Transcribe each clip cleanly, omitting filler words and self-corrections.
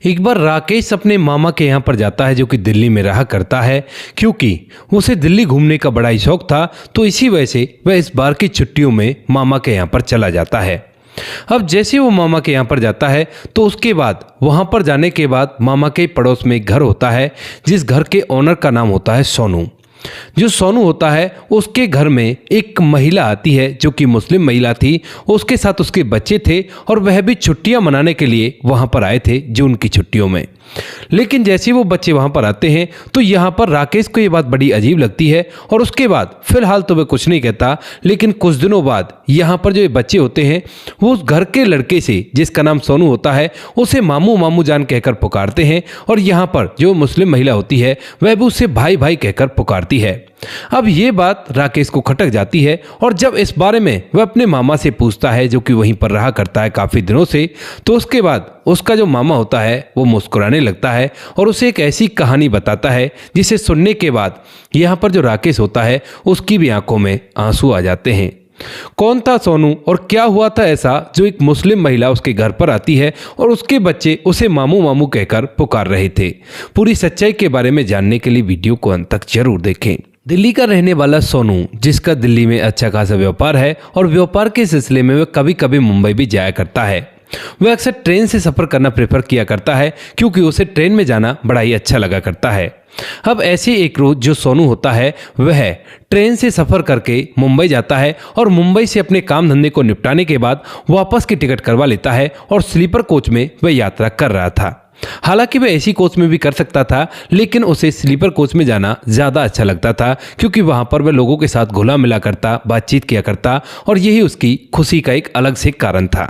एक बार राकेश अपने मामा के यहाँ पर जाता है जो कि दिल्ली में रहा करता है। क्योंकि उसे दिल्ली घूमने का बड़ा ही शौक था, तो इसी वजह से वह इस बार की छुट्टियों में मामा के यहाँ पर चला जाता है। अब जैसे वो मामा के यहाँ पर जाता है तो उसके बाद वहाँ पर जाने के बाद मामा के पड़ोस में एक घर होता है, जिस घर के ओनर का नाम होता है सोनू। जो सोनू होता है उसके घर में एक महिला आती है जो कि मुस्लिम महिला थी। उसके साथ उसके बच्चे थे और वह भी छुट्टियां मनाने के लिए वहां पर आए थे जून की छुट्टियों में। लेकिन जैसे ही वो बच्चे वहां पर आते हैं तो यहाँ पर राकेश को ये बात बड़ी अजीब लगती है और उसके बाद फिलहाल तो वह कुछ नहीं कहता, लेकिन कुछ दिनों बाद यहाँ पर जो ये बच्चे होते हैं वो उस घर के लड़के से, जिसका नाम सोनू होता है, उसे मामू मामू जान कहकर पुकारते हैं। और यहाँ पर जो मुस्लिम महिला होती है वह भी उसे भाई भाई कहकर पुकारती है। अब ये बात राकेश को खटक जाती है और जब इस बारे में वह अपने मामा से पूछता है जो कि वहीं पर रहा करता है काफ़ी दिनों से, तो उसके बाद उसका जो मामा होता है वो मुस्कुराने लगता है और उसे एक ऐसी कहानी बताता है जिसे सुनने के बाद यहाँ पर जो राकेश होता है उसकी भी आंखों में आंसू आ जाते हैं। कौन था सोनू और क्या हुआ था ऐसा जो एक मुस्लिम महिला उसके घर पर आती है और उसके बच्चे उसे मामू मामू कहकर पुकार रहे थे? पूरी सच्चाई के बारे में जानने के लिए वीडियो को अंत तक जरूर देखें। दिल्ली का रहने वाला सोनू, जिसका दिल्ली में अच्छा खासा व्यापार है और व्यापार के सिलसिले में वह कभी कभी मुंबई भी जाया करता है। वह अक्सर ट्रेन से सफ़र करना प्रेफर किया करता है क्योंकि उसे ट्रेन में जाना बड़ा ही अच्छा लगा करता है। अब ऐसे एक रोज जो सोनू होता है वह ट्रेन से सफ़र करके मुंबई जाता है और मुंबई से अपने काम धंधे को निपटाने के बाद वापस की टिकट करवा लेता है और स्लीपर कोच में वह यात्रा कर रहा था। हालांकि वह एसी कोच में भी कर सकता था, लेकिन उसे स्लीपर कोच में जाना ज़्यादा अच्छा लगता था क्योंकि वहाँ पर वह लोगों के साथ घुला मिला करता, बातचीत किया करता और यही उसकी खुशी का एक अलग से कारण था।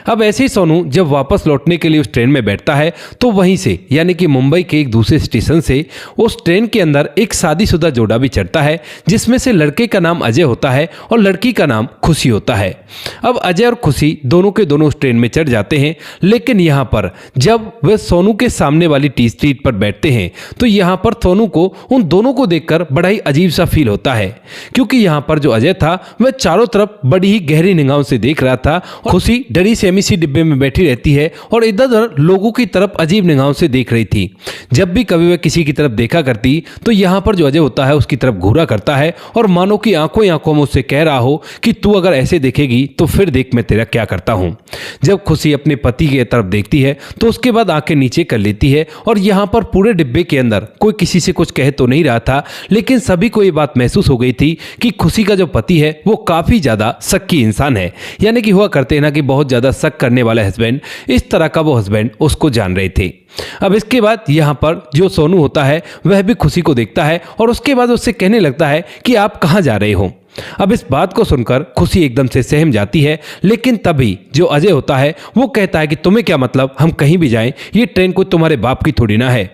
अब ऐसे ही सोनू जब वापस लौटने के लिए उस ट्रेन में बैठता है तो वहीं से यानी कि मुंबई के एक दूसरे स्टेशन से उस ट्रेन के अंदर एक शादीशुदा जोड़ा भी चढ़ता है, जिसमें से लड़के का नाम अजय होता है और लड़की का नाम खुशी होता है। अब अजय और खुशी दोनों के दोनों उस ट्रेन में चढ़ जाते हैं, लेकिन यहाँ पर जब वे सोनू के सामने वाली टी सीट पर बैठते हैं तो यहाँ पर सोनू को उन दोनों को देखकर बड़ा ही अजीब सा फील होता है, क्योंकि यहाँ पर जो अजय था वह चारों तरफ बड़ी ही गहरी निगाहों से देख रहा था। खुशी सेमी सी डिब्बे में बैठी रहती है और इधर उधर लोगों की तरफ अजीब निगाहों से देख रही थी। जब भी कभी वह किसी की तरफ देखा करती तो यहाँ पर जो अजय होता है उसकी तरफ घूरा करता है और मानो कि आंखों ही आंखों में उससे कह रहा हो कि तू अगर ऐसे देखेगी तो फिर देख मैं तेरा क्या करता हूं। जब खुशी अपने पति की तरफ देखती है तो उसके बाद आंखें नीचे कर लेती है और यहाँ पर पूरे डिब्बे के अंदर कोई किसी से कुछ कह तो नहीं रहा था, लेकिन सभी को ये बात महसूस हो गई थी कि खुशी का जो पति है वो काफी ज्यादा शक्की इंसान है। यानी कि हुआ करते हैं ना कि बहुत ज्यादा शक करने वाला हस्बैंड, इस तरह का वो हस्बैंड उसको जान रहे थे। अब इसके बाद यहाँ पर जो सोनू होता है वह भी खुशी को देखता है और उसके बाद उससे कहने लगता है कि आप कहाँ जा रहे हो। अब इस बात को सुनकर खुशी एकदम से सहम जाती है, लेकिन तभी जो अजय होता है वो कहता है कि तुम्हें क्या मतलब, हम कहीं भी जाएं, ये ट्रेन कोई तुम्हारे बाप की थोड़ी ना है।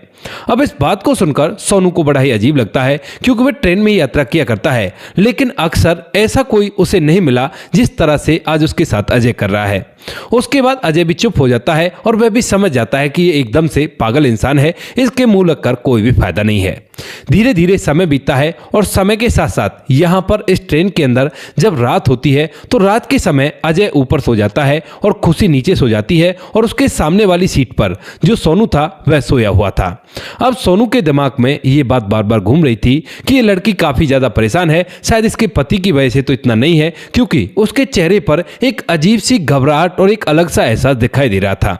अब इस बात को सुनकर सोनू को बड़ा ही अजीब लगता है क्योंकि वह ट्रेन में ही यात्रा किया करता है, लेकिन अक्सर ऐसा कोई उसे नहीं मिला जिस तरह से आज उसके साथ अजय कर रहा है। उसके बाद अजय भी चुप हो जाता है और वह भी समझ जाता है कि ये एकदम से पागल इंसान है, इसके मुंह लगकर कोई भी फायदा नहीं है। धीरे धीरे समय बीतता है और समय के साथ साथ यहाँ पर इस ट्रेन के अंदर जब रात होती है तो रात के समय अजय ऊपर सो जाता है और खुशी नीचे सो जाती है और उसके सामने वाली सीट पर जो सोनू था वह सोया हुआ था। अब सोनू के दिमाग में ये बात बार बार घूम रही थी कि ये लड़की काफी ज्यादा परेशान है, शायद इसके पति की वजह से तो इतना नहीं है, क्योंकि उसके चेहरे पर एक अजीब सी घबराहट और एक अलग सा एहसास दिखाई दे रहा था।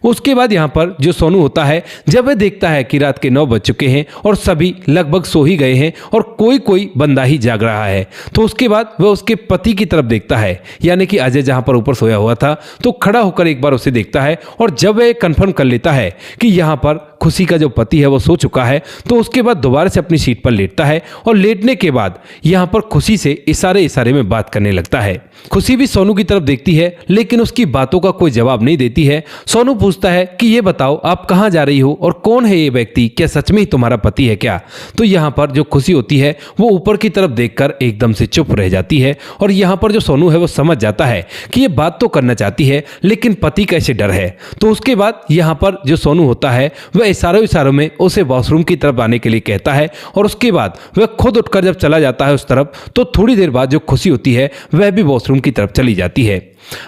उसके बाद यहाँ पर जो सोनू होता है जब वह देखता है कि रात के 9 बज चुके हैं और सभी लगभग सो ही गए हैं और कोई कोई बंदा ही जाग रहा है, तो उसके बाद वह उसके पति की तरफ देखता है, यानी कि अजय जहां पर ऊपर सोया हुआ था, तो खड़ा होकर एक बार उसे देखता है और जब वह कंफर्म कर लेता है कि यहाँ पर खुशी का जो पति है वो सो चुका है, तो उसके बाद दोबारा से अपनी सीट पर लेटता है और लेटने के बाद यहाँ पर खुशी से इशारे में बात करने लगता है। खुशी भी सोनू की तरफ देखती है, लेकिन उसकी बातों का कोई जवाब नहीं देती है। सोनू पूछता है कि ये बताओ आप कहाँ जा रही हो और कौन है ये व्यक्ति, क्या सच में ही तुम्हारा पति है क्या? तो यहाँ पर जो खुशी होती है वो ऊपर की तरफ देखकर एकदम से चुप रह जाती है और यहाँ पर जो सोनू है वो समझ जाता है कि ये बात तो करना चाहती है लेकिन पति कैसे डर है। तो उसके बाद यहाँ पर जो सोनू होता है वह इशारों में उसे वॉशरूम की तरफ आने के लिए कहता है और उसके बाद वह खुद उठकर जब चला जाता है उस तरफ, तो थोड़ी देर बाद जो खुशी होती है वह भी वॉशरूम की तरफ चली जाती है।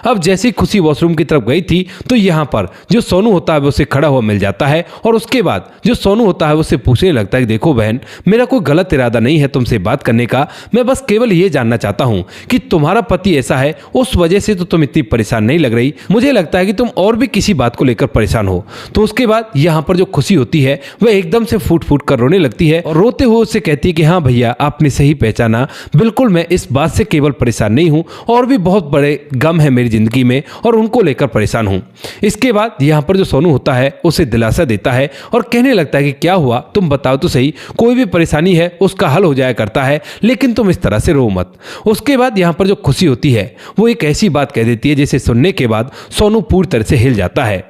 अब जैसे ही खुशी वॉशरूम की तरफ गई थी तो यहाँ पर जो सोनू होता है वो उसे खड़ा हुआ मिल जाता है और उसके बाद जो सोनू होता है उससे पूछने लगता है कि देखो बहन, मेरा कोई गलत इरादा नहीं है तुमसे बात करने का, मैं बस केवल ये जानना चाहता हूँ कि तुम्हारा पति ऐसा है उस वजह से तो तुम इतनी परेशान नहीं लग रही, मुझे लगता है कि तुम और भी किसी बात को लेकर परेशान हो। तो उसके बाद यहाँ पर जो खुशी होती है वह एकदम से फूट फूट कर रोने लगती है और रोते हुए उससे कहती है कि हाँ भैया, आपने सही पहचाना, बिल्कुल मैं इस बात से केवल परेशान नहीं हूँ और भी बहुत बड़े गम है मेरी जिंदगी में और उनको लेकर परेशान हूँ। इसके बाद यहाँ पर जो सोनू होता है उसे दिलासा देता है और कहने लगता है कि क्या हुआ, तुम बताओ तो सही, कोई भी परेशानी है उसका हल हो जाया करता है, लेकिन तुम इस तरह से रो मत। उसके बाद यहाँ पर जो खुशी होती है वो एक ऐसी बात कह देती है जिसे सुनने के बाद सोनू पूरी तरह से हिल जाता है।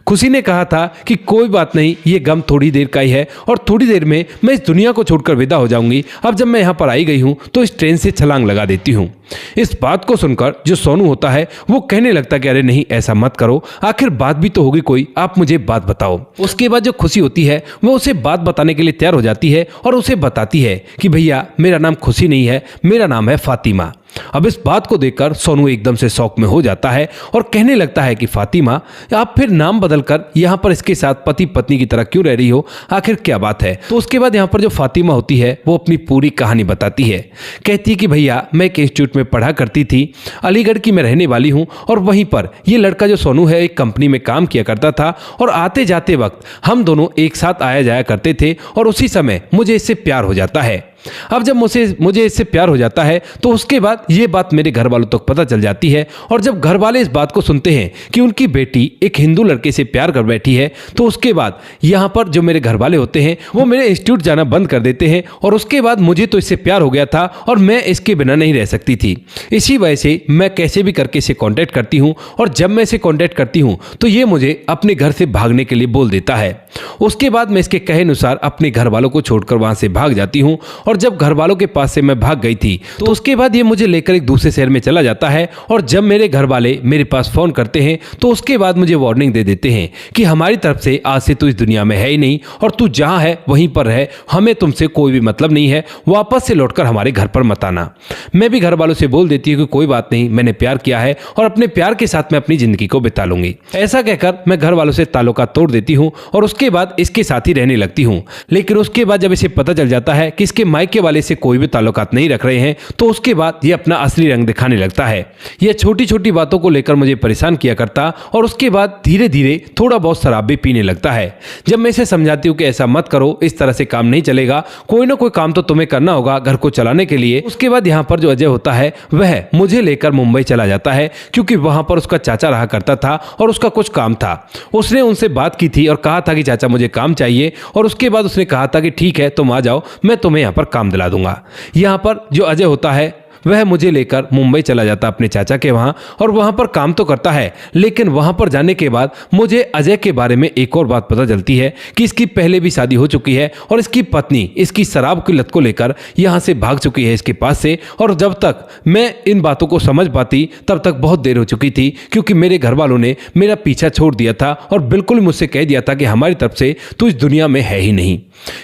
खुशी ने कहा था कि कोई बात नहीं, ये गम थोड़ी देर का ही है और थोड़ी देर में मैं इस दुनिया को छोड़कर विदा हो जाऊंगी। अब जब मैं यहाँ पर आई गई हूँ तो इस ट्रेन से छलांग लगा देती हूँ। इस बात को सुनकर जो सोनू होता है वो कहने लगता है कि अरे नहीं, ऐसा मत करो, आखिर बात भी तो होगी कोई, आप मुझे बात बताओ। उसके बाद जो खुशी होती है वो उसे बात बताने के लिए तैयार हो जाती है और उसे बताती है कि भैया, मेरा नाम खुशी नहीं है, मेरा नाम है फातिमा। अब इस बात को देखकर सोनू एकदम से शौक में हो जाता है और कहने लगता है कि फातिमा, आप फिर नाम बदलकर यहाँ पर इसके साथ पति पत्नी की तरह क्यों रह रही हो, आखिर क्या बात है। तो उसके बाद यहाँ पर जो फातिमा होती है वो अपनी पूरी कहानी बताती है। कहती है कि भैया, मैं एक इंस्टीट्यूट में पढ़ा करती थी, अलीगढ़ की मैं रहने वाली हूँ और वहीं पर ये लड़का जो सोनू है एक कंपनी में काम किया करता था और आते जाते वक्त हम दोनों एक साथ आया जाया करते थे और उसी समय मुझे इससे प्यार हो जाता है। अब जब मुझे इससे प्यार हो जाता है तो उसके बाद ये बात मेरे घर वालों तक पता चल जाती है और जब घर वाले इस बात को सुनते हैं कि उनकी बेटी एक हिंदू लड़के से प्यार कर बैठी है तो उसके बाद यहाँ पर जो मेरे घर वाले होते हैं वो मेरे इंस्टीट्यूट जाना बंद कर देते हैं और उसके बाद मुझे तो इससे प्यार हो गया था और मैं इसके बिना नहीं रह सकती थी। इसी वजह से मैं कैसे भी करके इसे कॉन्टैक्ट करती हूँ और जब मैं इसे कॉन्टैक्ट करती हूँ तो ये मुझे अपने घर से भागने के लिए बोल देता है। उसके बाद मैं इसके कहे अनुसार अपने घर वालों को छोड़कर वहां से भाग जाती हूँ और जब घर वालों के पास से मैं भाग गई थी तो उसके बाद ये मुझे लेकर एक दूसरे शहर में चला जाता है और जब मेरे घर वाले मेरे पास फोन करते हैं तो उसके बाद मुझे वार्निंग दे देते हैं कि हमारी तरफ से आज से तू इस दुनिया में है ही नहीं और तू जहां है वहीं पर रह, हमें तुमसे कोई भी मतलब नहीं है, वापस से लौटकर हमारे घर पर मत आना। मैं भी घर वालों से बोल देती हूँ कि कोई बात नहीं, मैंने प्यार किया है और अपने प्यार के साथ मैं अपनी जिंदगी को बिता लूंगी। ऐसा कहकर मैं घर वालों से ताल्लुकात तोड़ देती हूँ और उसके बाद इसके साथ ही रहने लगती हूँ। लेकिन उसके बाद जब इसे पता चल जाता है कि इसके मायके वाले से कोई भी ताल्लुकात नहीं रख रहे हैं तो उसके बाद ये अपना असली रंग दिखाने लगता है। यह छोटी छोटी बातों को लेकर मुझे परेशान किया करता और उसके बाद धीरे धीरे थोड़ा बहुत शराब भी पीने लगता है। जब मैं इसे समझाती हूँ कि ऐसा मत करो, इस तरह से काम नहीं चलेगा, कोई ना कोई काम तो तुम्हें करना होगा घर को चलाने के लिए। उसके बाद यहाँ पर जो अजय होता है वह मुझे लेकर मुंबई चला जाता है क्योंकि वहां पर उसका चाचा रहा करता था और उसका कुछ काम था। उसने उनसे बात की थी और कहा था कि चाचा मुझे काम चाहिए और उसके बाद उसने कहा था कि ठीक है तुम आ जाओ, मैं तुम्हें यहाँ पर काम दिला दूंगा। यहाँ पर जो अजय होता है वह मुझे लेकर मुंबई चला जाता अपने चाचा के वहां और वहां पर काम तो करता है, लेकिन वहां पर जाने के बाद मुझे अजय के बारे में एक और बात पता चलती है कि इसकी पहले भी शादी हो चुकी है और इसकी पत्नी इसकी शराब की लत को लेकर यहां से भाग चुकी है इसके पास से। और जब तक मैं इन बातों को समझ पाती तब तक बहुत देर हो चुकी थी क्योंकि मेरे घर वालों ने मेरा पीछा छोड़ दिया था और बिल्कुल मुझसे कह दिया था कि हमारी तरफ से तू इस दुनिया में है ही नहीं।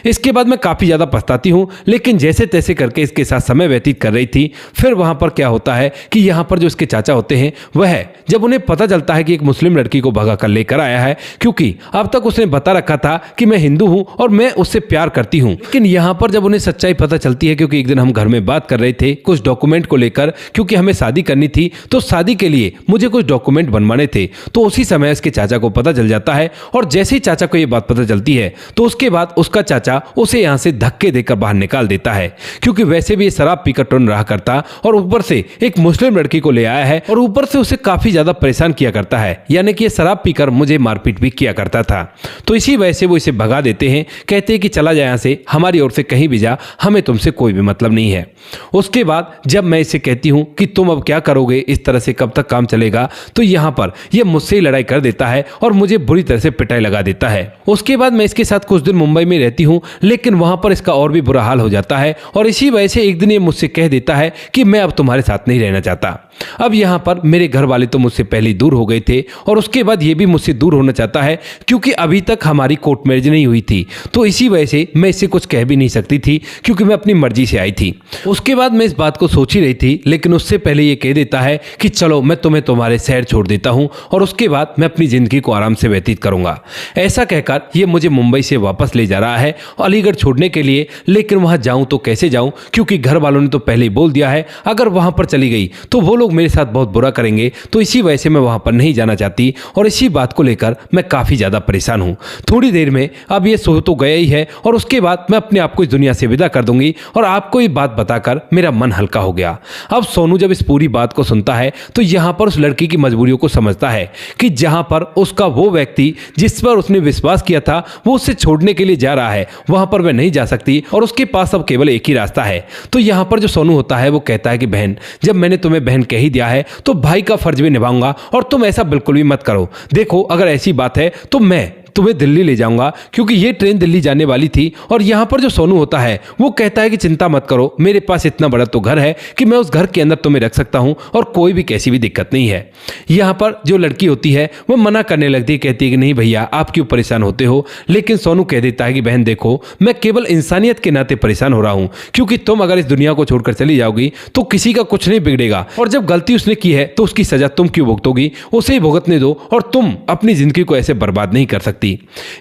इसके बाद मैं काफी ज्यादा पछताती हूँ, लेकिन जैसे तैसे करके इसके साथ समय व्यतीत कर रही थी। फिर वहां पर क्या होता है कि यहाँ पर जो इसके चाचा होते हैं वह जब उन्हें पता चलता है कि एक मुस्लिम लड़की को भगा कर लेकर आया है, क्योंकि अब तक उसने बता रखा था कि मैं हिंदू हूं और मैं उससे प्यार करती हूं, लेकिन यहाँ पर जब उन्हें सच्चाई पता चलती है, क्योंकि एक दिन हम घर में बात कर रहे थे कुछ डॉक्यूमेंट को लेकर, क्योंकि हमें शादी करनी थी तो शादी के लिए मुझे कुछ डॉक्यूमेंट बनवाने थे, तो उसी समय इसके चाचा को पता चल जाता है। और जैसे ही चाचा को यह बात पता चलती है तो उसके बाद उसका चाचा उसे यहां से धक्के देकर बाहर निकाल देता है, क्योंकि वैसे भी ये शराब पीकर टोन रहा करता और ऊपर से एक मुस्लिम लड़की को ले आया है और ऊपर से उसे काफी ज्यादा परेशान किया करता है, यानी कि ये शराब पीकर मुझे मारपीट भी किया करता था। तो इसी वजह से वो इसे भगा देते हैं, कहते हैं कि चला जाए यहां से, हमारी ओर से कहीं भी जा, हमें तुमसे कोई भी मतलब नहीं है। उसके बाद जब मैं इसे कहती हूं कि तुम अब क्या करोगे, इस तरह से कब तक काम चलेगा, तो यहां पर यह मुझसे ही लड़ाई कर देता है और मुझे बुरी तरह से पिटाई लगा देता है। उसके बाद मैं इसके साथ कुछ दिन मुंबई में रहती हूं, लेकिन वहां पर इसका और भी बुरा हाल हो जाता है और इसी वजह से एक दिन ये मुझसे कह देता है कि मैं अब तुम्हारे साथ नहीं रहना चाहता। अब यहाँ पर मेरे घर वाले तो मुझसे पहले ही दूर हो गए थे और उसके बाद ये भी मुझसे दूर होना चाहता है, क्योंकि अभी तक हमारी कोर्ट मैरिज नहीं हुई थी, तो इसी वजह से मैं इससे कुछ कह भी नहीं सकती थी, क्योंकि मैं अपनी मर्जी से आई थी। उसके बाद मैं इस बात को सोच ही रही थी, लेकिन उससे पहले ये कह देता है कि चलो मैं तुम्हें तुम्हारे शहर छोड़ देता हूँ और उसके बाद मैं अपनी जिंदगी को आराम से व्यतीत करूंगा। ऐसा कहकर ये मुझे मुंबई से वापस ले जा रहा है अलीगढ़ छोड़ने के लिए, लेकिन वहां जाऊं तो कैसे जाऊं, क्योंकि घर वालों ने तो पहले ही बोल दिया है अगर वहां पर चली गई तो वो लोग मेरे साथ बहुत बुरा करेंगे, तो इसी वजह से मैं वहां पर नहीं जाना चाहती और इसी बात को लेकर मैं काफी ज्यादा परेशान हूं। थोड़ी देर में अब ये सो तो गया ही है और उसके बाद मैं अपने आप को इस दुनिया से विदा कर दूंगी और आपको ये बात बताकर मेरा मन हल्का हो गया। अब सोनू जब इस पूरी बात को सुनता है तो यहाँ पर उस लड़की की मजबूरियों को समझता है कि जहां पर उसका वो व्यक्ति जिस पर उसने विश्वास किया था वो उससे छोड़ने के लिए जा रहा है, वहां पर वह नहीं जा सकती और उसके पास अब केवल एक ही रास्ता है। तो यहाँ पर जो सोनू होता है वो कहता है कि बहन, जब मैंने तुम्हें बहन कह ही दिया है तो भाई का फर्ज भी निभाऊंगा और तुम ऐसा बिल्कुल भी मत करो। देखो अगर ऐसी बात है तो मैं तुम्हें दिल्ली ले जाऊंगा, क्योंकि ये ट्रेन दिल्ली जाने वाली थी। और यहाँ पर जो सोनू होता है वो कहता है कि चिंता मत करो, मेरे पास इतना बड़ा तो घर है कि मैं उस घर के अंदर तुम्हें रख सकता हूँ और कोई भी कैसी भी दिक्कत नहीं है। यहाँ पर जो लड़की होती है वो मना करने लगती है, कहती है कि नहीं भैया आप क्यों परेशान होते हो, लेकिन सोनू कह देता है कि बहन देखो मैं केवल इंसानियत के नाते परेशान हो रहा हूँ, क्योंकि तुम अगर इस दुनिया को छोड़कर चली जाओगी तो किसी का कुछ नहीं बिगड़ेगा और जब गलती उसने की है तो उसकी सजा तुम क्यों भुगतोगी, उसे ही भुगतने दो और तुम अपनी जिंदगी को ऐसे बर्बाद नहीं कर सकती।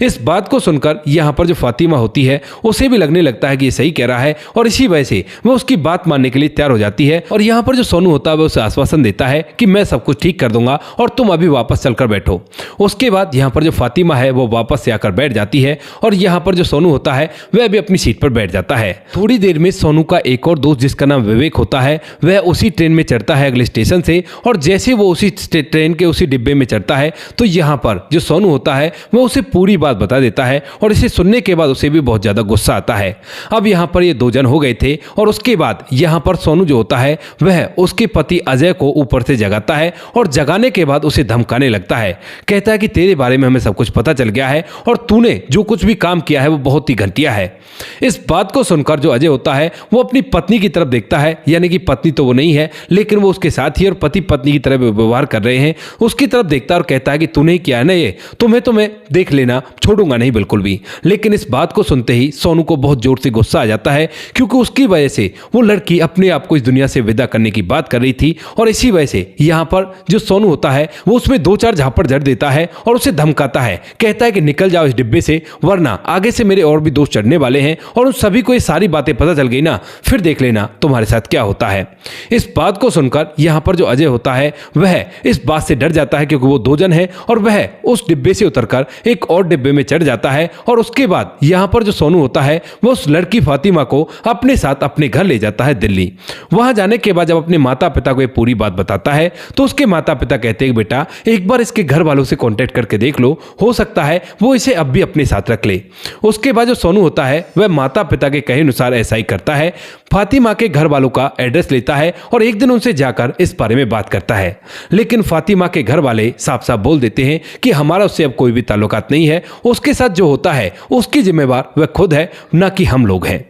इस बात को सुनकर यहाँ पर जो फातिमा होती है उसे भी लगने लगता है कि ये सही कह रहा है और इसी वजह से वो उसकी बात मानने के लिए तैयार हो जाती है। और यहाँ पर जो सोनू होता है वो उसे आश्वासन देता है कि मैं सब कुछ ठीक कर दूंगा और तुम अभी वापस चलकर बैठो। उसके बाद यहाँ पर जो फातिमा है वो वापस से आकर बैठ जाती है और यहाँ पर जो सोनू होता है वह भी अपनी सीट पर बैठ जाता है। थोड़ी देर में सोनू का एक और दोस्त जिसका नाम विवेक होता है वह उसी ट्रेन में चढ़ता है अगले स्टेशन से, और जैसे वो उसी ट्रेन के उसी डिब्बे में चढ़ता है तो यहाँ पर जो सोनू होता है वो उसे पूरी बात बता देता है और इसे सुनने के बाद उसे भी बहुत ज्यादा गुस्सा आता है। अब यहाँ पर ये दो जन हो गए थे और उसके बाद यहाँ पर सोनू जो होता है वह उसके पति अजय को ऊपर से जगाता है और जगाने के बाद उसे धमकाने लगता है। कहता है कि तेरे बारे में हमें सब कुछ पता चल गया है और तूने जो कुछ भी काम किया है वो बहुत ही घटिया है। इस बात को सुनकर जो अजय होता है वो अपनी पत्नी की तरफ देखता है, यानी कि पत्नी तो वो नहीं है लेकिन वो उसके साथ ही और पति पत्नी की तरह व्यवहार कर रहे हैं, उसकी तरफ देखता है और कहता है कि तूने किया है ना ये, तुम्हें तो मैं देख लेना, छोड़ूंगा नहीं बिल्कुल भी। लेकिन इस बात को सुनते ही सोनू को बहुत जोर से गुस्सा आ जाता है, क्योंकि उसकी वजह से वो लड़की अपने आप को इस दुनिया से विदा करने की बात कर रही थी और इसी वजह से यहाँ पर जो सोनू होता है वो उसमें दो चार झापड़ जड़ देता है और उसे धमकाता है। कहता है कि निकल जाओ इस डिब्बे से, वरना आगे से मेरे और भी दोस्त चढ़ने वाले हैं और उन सभी को ये सारी बातें पता चल गई ना, फिर देख लेना तुम्हारे साथ क्या होता है। इस बात को सुनकर यहाँ पर जो अजय होता है वह इस बात से डर जाता है, क्योंकि वो दो जन है और वह उस डिब्बे से उतरकर एक और डिब्बे में चढ़ जाता है। और उसके बाद यहाँ पर जो सोनू होता है वो उस लड़की फातिमा को अपने साथ अपने घर ले जाता है दिल्ली। वहां जाने के बाद जब अपने माता पिता को ये पूरी बात बताता है तो उसके माता पिता कहते हैं बेटा एक बार इसके घर वालों से कांटेक्ट करके देख लो, हो सकता है वो इसे अब भी अपने साथ रख ले। उसके बाद जो सोनू होता है वह माता पिता के कहे अनुसार ऐसा ही करता है, फातिमा के घर वालों का एड्रेस लेता है और एक दिन उनसे जाकर इस बारे में बात करता है। लेकिन फातिमा के घर वाले साफ साफ बोल देते हैं कि हमारा उससे अब कोई भी ताल्लुकात नहीं है, उसके साथ जो होता है उसकी जिम्मेवार वह खुद है, ना कि हम लोग हैं।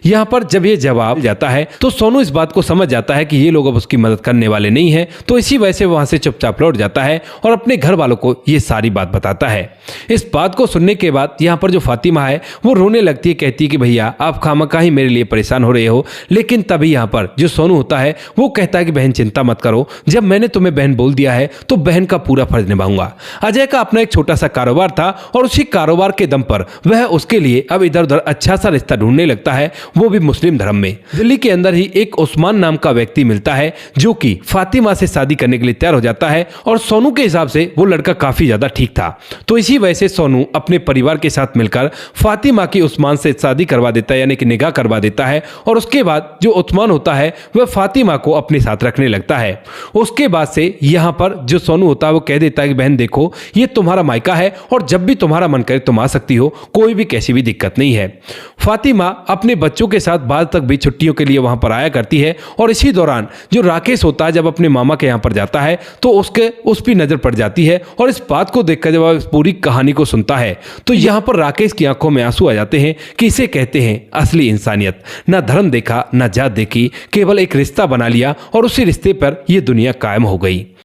यहाँ पर जब ये जवाब जाता है तो सोनू इस बात को समझ जाता है कि ये लोग अब उसकी मदद करने वाले नहीं हैं, तो इसी वजह से वहां से चुपचाप लौट जाता है और अपने घर वालों को ये सारी बात बताता है। इस बात को सुनने के बाद यहाँ पर जो फातिमा है वो रोने लगती है, कहती है कि भैया आप खामखा ही मेरे लिए परेशान हो रहे हो। लेकिन तभी यहाँ पर जो सोनू होता है वो कहता है कि बहन चिंता मत करो, जब मैंने तुम्हें बहन बोल दिया है तो बहन का पूरा फर्ज निभाऊंगा। अजय का अपना एक छोटा सा कारोबार था और उसी कारोबार के दम पर वह उसके लिए अब इधर उधर अच्छा सा रिश्ता ढूंढने लगता है, वो भी मुस्लिम धर्म में। दिल्ली के अंदर ही एक उस्मान नाम का व्यक्ति मिलता है जो कि फातिमा से शादी करने के लिए तैयार हो जाता है और सोनू के हिसाब से वो लड़का काफी ज्यादा ठीक था, तो इसी वजह से सोनू अपने परिवार के साथ मिलकर फातिमा की उस्मान से शादी करवा देता है, यानी कि निकाह करवा देता है। और उसके बाद जो उस्मान होता है वह फातिमा को अपने साथ रखने लगता है। उसके बाद से यहाँ पर जो सोनू होता है वो कह देता है कि बहन देखो ये तुम्हारा मायका है और जब भी तुम्हारा मन करे तुम आ सकती हो, कोई भी कैसी भी दिक्कत नहीं है। फातिमा अपने बच्चों के साथ बाद तक भी छुट्टियों के लिए वहां पर आया करती है। और इसी दौरान जो राकेश होता है जब अपने मामा के यहाँ पर जाता है तो उस पर नजर पड़ जाती है। और इस बात को देखकर जब वह इस पूरी कहानी को सुनता है तो यहाँ पर राकेश की आंखों में आंसू आ जाते हैं कि इसे कहते हैं असली इंसानियत। ना धर्म देखा, ना जात देखी, केवल एक रिश्ता बना लिया और उसी रिश्ते पर यह दुनिया कायम हो गई।